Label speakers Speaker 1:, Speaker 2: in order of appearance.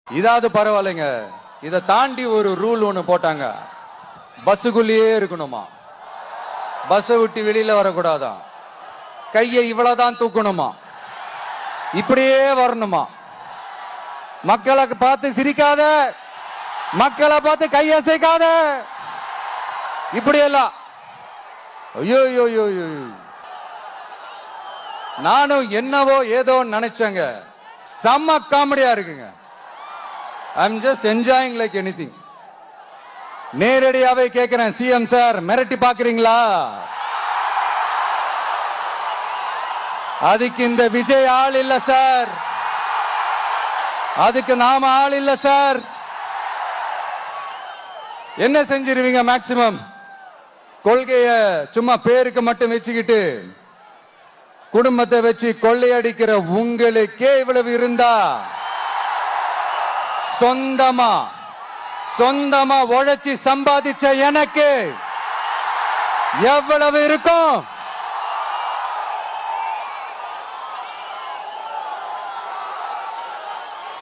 Speaker 1: இதாவது பரவாயில்லைங்க. இதை தாண்டி ஒரு ரூல் ஒண்ணு போட்டாங்க. பஸ்ஸுக்குள்ளேயே இருக்கணுமா, பஸ் விட்டு வெளியில வரக்கூடாதான், கையை இவ்வளவுதான் தூக்கணுமா, இப்படியே வரணுமா, மக்களை பார்த்து சிரிக்காத, மக்களை பார்த்து கையசைக்காத, இப்படியெல்லாம். ஐயோ நானும் என்னவோ ஏதோ நினைச்சேங்க. செம்ம காமெடியா இருக்குங்க. I'm just enjoying like anything. நேரடியாவே கேட்கிறேன், சிஎம் சார் மிரட்டி பாக்குறீங்களா? அதுக்கு இந்த விஜய் ஆள் இல்ல சார், அதுக்கு நாம ஆள் இல்ல சார். என்ன செஞ்சிருவீங்க? மேக்சிமம் கொள்கைய சும்மா பேருக்கு மட்டும் வச்சுக்கிட்டு குடும்பத்தை வச்சு கொள்ளையடிக்கிற உங்களுக்கே இவ்வளவு இருந்தா, சொந்தமா உழைச்சி சம்பாதிச்ச எனக்கு எவ்வளவு இருக்கும்?